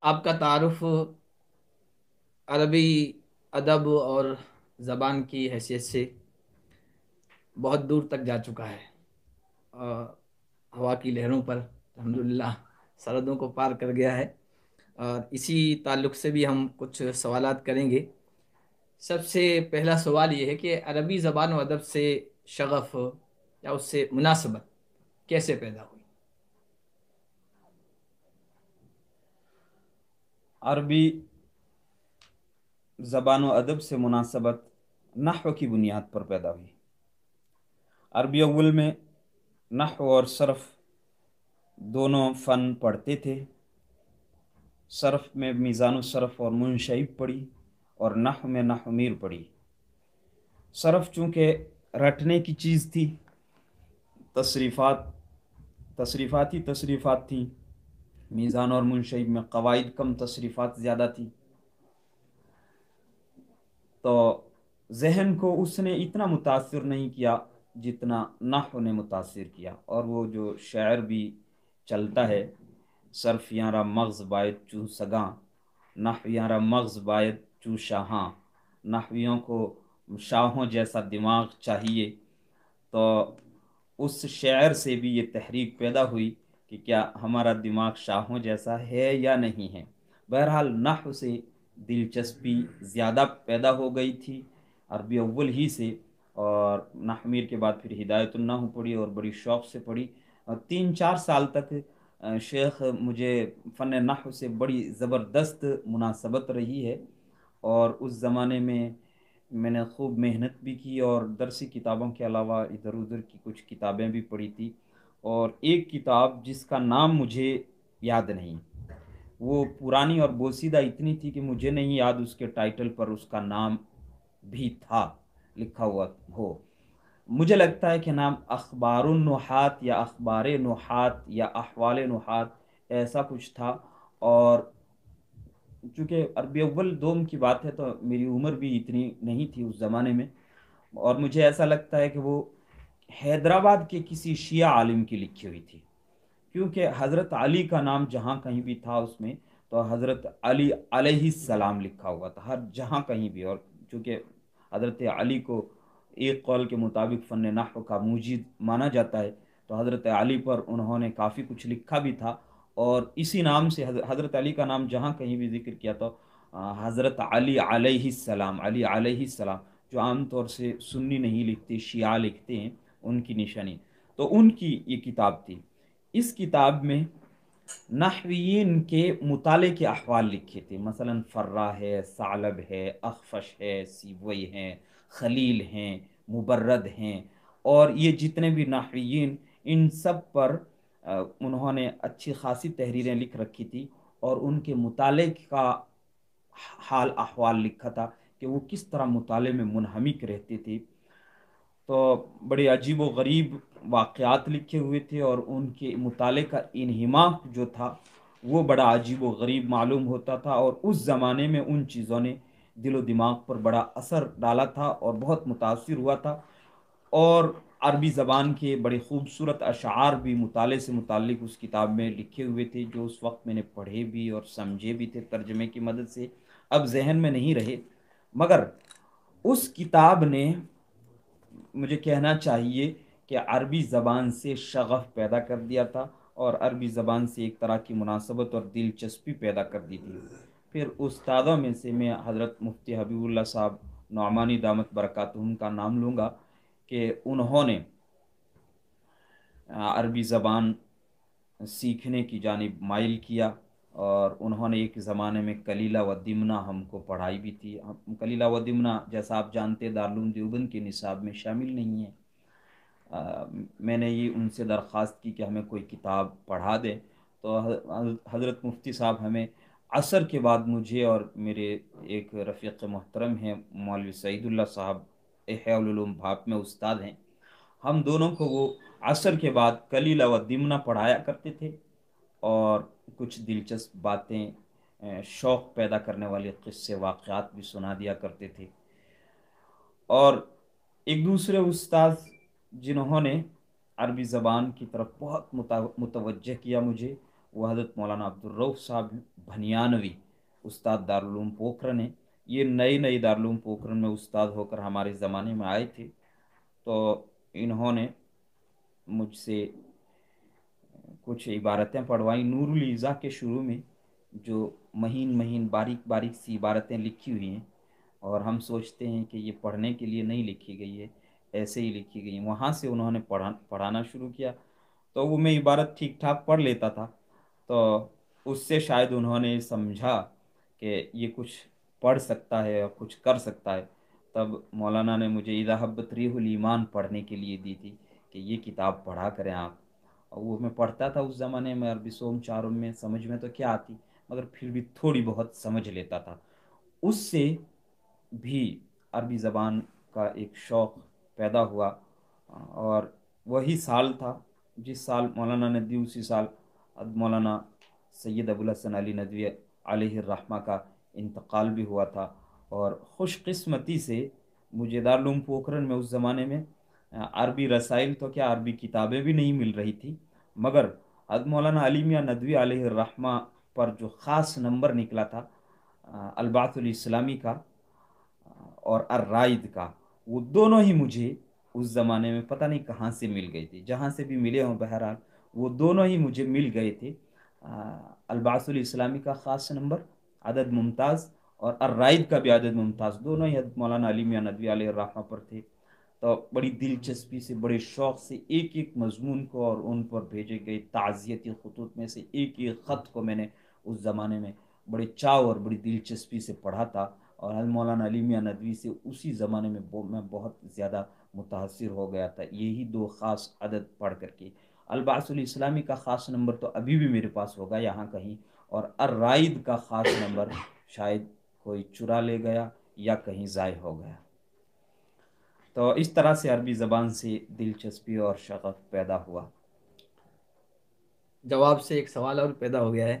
آپ کا تعارف عربی ادب اور زبان کی حیثیت سے بہت دور تک جا چکا ہے، اور ہوا کی لہروں پر الحمدللہ سرحدوں کو پار کر گیا ہے۔ اور اسی تعلق سے بھی ہم کچھ سوالات کریں گے۔ سب سے پہلا سوال یہ ہے کہ عربی زبان و ادب سے شغف یا اس سے مناسبت کیسے پیدا ہوئی؟ عربی زبان و ادب سے مناسبت نحو کی بنیاد پر پیدا ہوئی۔ عربی اول میں نحو اور صرف دونوں فن پڑھتے تھے۔ صرف میں میزان الصرف اور منشعب پڑھی اور نحو میں نحو میر پڑھی۔ صرف چونکہ رٹنے کی چیز تھی، تصریفاتی تصریفات تھیں، میزان اور منشعب میں قواعد کم، تصریفات زیادہ تھی، تو ذہن کو اس نے اتنا متاثر نہیں کیا جتنا نحو نے متاثر کیا۔ اور وہ جو شعر بھی چلتا ہے، صرف یارا مغز باید چوں سگاں، نحو یارا مغز باید چوں شاہاں، نحویوں کو شاہوں جیسا دماغ چاہیے، تو اس شعر سے بھی یہ تحریک پیدا ہوئی کہ کیا ہمارا دماغ شاہوں جیسا ہے یا نہیں ہے۔ بہرحال نحو سے دلچسپی زیادہ پیدا ہو گئی تھی عربی اول ہی سے، اور نحو میر کے بعد پھر ہدایت النحو پڑھی اور بڑی شوق سے پڑھی، اور 3-4 سال تک شیخ مجھے فن نحو سے بڑی زبردست مناسبت رہی ہے۔ اور اس زمانے میں نے خوب محنت بھی کی، اور درسی کتابوں کے علاوہ ادھر ادھر کی کچھ کتابیں بھی پڑھی تھی، اور ایک کتاب جس کا نام مجھے یاد نہیں، وہ پرانی اور بوسیدہ اتنی تھی کہ مجھے نہیں یاد اس کے ٹائٹل پر اس کا نام بھی تھا لکھا ہوا ہو۔ مجھے لگتا ہے کہ نام اخبار النحات یا اخبار نحات یا احوال نحات ایسا کچھ تھا۔ اور چونکہ عربی اول دوم کی بات ہے تو میری عمر بھی اتنی نہیں تھی اس زمانے میں، اور مجھے ایسا لگتا ہے کہ وہ حیدرآباد کے کسی شیعہ عالم کی لکھی ہوئی تھی، کیونکہ حضرت علی کا نام جہاں کہیں بھی تھا اس میں تو حضرت علی علیہ السلام لکھا ہوا تھا ہر جہاں کہیں بھی۔ اور چونکہ حضرت علی کو ایک قول کے مطابق فن نحو کا موجد مانا جاتا ہے، تو حضرت علی پر انہوں نے کافی کچھ لکھا بھی تھا، اور اسی نام سے حضرت علی کا نام جہاں کہیں بھی ذکر کیا تو حضرت علی علیہ السلام، علی علیہ السلام، جو عام طور سے سنی نہیں لکھتے، شیعہ لکھتے ہیں، ان کی نشانی، تو ان کی یہ کتاب تھی۔ اس کتاب میں نحویین کے مطالعے کے احوال لکھے تھے، مثلا فرا ہے، ثعلب ہے، اخفش ہے، سیبوئی ہیں، خلیل ہیں، مبرد ہیں، اور یہ جتنے بھی نحویین، ان سب پر انہوں نے اچھی خاصی تحریریں لکھ رکھی تھی، اور ان کے مطالعے کا حال احوال لکھا تھا کہ وہ کس طرح مطالعے میں منہمک رہتے تھے۔ تو بڑے عجیب و غریب واقعات لکھے ہوئے تھے، اور ان کے مطالعے کا انہماک جو تھا وہ بڑا عجیب و غریب معلوم ہوتا تھا، اور اس زمانے میں ان چیزوں نے دل و دماغ پر بڑا اثر ڈالا تھا اور بہت متاثر ہوا تھا۔ اور عربی زبان کے بڑے خوبصورت اشعار بھی مطالعے سے متعلق اس کتاب میں لکھے ہوئے تھے، جو اس وقت میں نے پڑھے بھی اور سمجھے بھی تھے ترجمے کی مدد سے، اب ذہن میں نہیں رہے، مگر اس کتاب نے مجھے کہنا چاہیے کہ عربی زبان سے شغف پیدا کر دیا تھا، اور عربی زبان سے ایک طرح کی مناسبت اور دلچسپی پیدا کر دی تھی۔ پھر استادوں میں سے میں حضرت مفتی حبیب اللہ صاحب نعمانی دامت برکاتہم کا نام لوں گا، کہ انہوں نے عربی زبان سیکھنے کی جانب مائل کیا، اور انہوں نے ایک زمانے میں کلیلہ و دمنہ ہم کو پڑھائی بھی تھی۔ کلیلہ و دمنہ جیسا آپ جانتے دارالعلوم دیوبند کے نصاب میں شامل نہیں ہے۔ میں نے یہ ان سے درخواست کی کہ ہمیں کوئی کتاب پڑھا دیں، تو حضرت مفتی صاحب ہمیں عصر کے بعد، مجھے اور میرے ایک رفیق محترم ہیں مولوی سعید اللہ صاحب، احیاء العلوم بھاپ میں استاد ہیں، ہم دونوں کو وہ عصر کے بعد کلیلہ و دمنہ پڑھایا کرتے تھے، اور کچھ دلچسپ باتیں، شوق پیدا کرنے والے قصے واقعات بھی سنا دیا کرتے تھے۔ اور ایک دوسرے استاد جنہوں نے عربی زبان کی طرف بہت متوجہ کیا مجھے، وہ حضرت مولانا عبدالرؤف صاحب بھنیانوی، استاد دارالعلوم پوکھرن ہے۔ یہ نئی نئی دارالعلوم پوکھرن میں استاد ہو کر ہمارے زمانے میں آئے تھے، تو انہوں نے مجھ سے کچھ عبارتیں پڑھوائیں نور الایضاح کے شروع میں، جو مہین مہین باریک باریک سی عبارتیں لکھی ہوئی ہیں، اور ہم سوچتے ہیں کہ یہ پڑھنے کے لیے نہیں لکھی گئی ہے، ایسے ہی لکھی گئی ہیں۔ وہاں سے انہوں نے پڑھانا شروع کیا، تو وہ میں عبارت ٹھیک ٹھاک پڑھ لیتا تھا، تو اس سے شاید انہوں نے سمجھا کہ یہ کچھ پڑھ سکتا ہے اور کچھ کر سکتا ہے۔ تب مولانا نے مجھے اذا حبت ریح الایمان پڑھنے کے لیے دی تھی کہ یہ کتاب پڑھا کریں آپ، اور وہ میں پڑھتا تھا اس زمانے میں۔ عربی سوم چارم میں سمجھ میں تو کیا آتی، مگر پھر بھی تھوڑی بہت سمجھ لیتا تھا۔ اس سے بھی عربی زبان کا ایک شوق پیدا ہوا، اور وہی سال تھا جس سال مولانا نے دی، اسی سال مولانا سید ابوالحسن علی ندوی علیہ الرحمہ کا انتقال بھی ہوا تھا۔ اور خوش قسمتی سے مجھے دارالعلوم پوکھرن میں اس زمانے میں عربی رسائل تو کیا، عربی کتابیں بھی نہیں مل رہی تھی، مگر حضرت مولانا علی میاں ندوی علیہ الرحمہ پر جو خاص نمبر نکلا تھا البعث الاسلامی کا اور الرائد کا، وہ دونوں ہی مجھے اس زمانے میں پتہ نہیں کہاں سے مل گئی تھی، جہاں سے بھی ملے ہوں بہرحال وہ دونوں ہی مجھے مل گئے تھے۔ البعث الاسلامی کا خاص نمبر عدد ممتاز، اور الرائد کا بھی عدد ممتاز، دونوں ہی حضرت مولانا علی میاں ندوی علیہ الرحمہ پر تھے۔ تو بڑی دلچسپی سے، بڑے شوق سے ایک ایک مضمون کو اور ان پر بھیجے گئے تعزیتی خطوط میں سے ایک ایک خط کو میں نے اس زمانے میں بڑے چاو اور بڑی دلچسپی سے پڑھا تھا، اور حضرت مولانا علی میاں ندوی سے اسی زمانے میں میں بہت زیادہ متاثر ہو گیا تھا، یہی دو خاص عدد پڑھ کر کے۔ البعث الاسلامی کا خاص نمبر تو ابھی بھی میرے پاس ہوگا یہاں کہیں، اور الرائد کا خاص نمبر شاید کوئی چرا لے گیا یا کہیں ضائع ہو گیا۔ تو اس طرح سے عربی زبان سے دلچسپی اور شغف پیدا ہوا۔ جواب سے ایک سوال اور پیدا ہو گیا ہے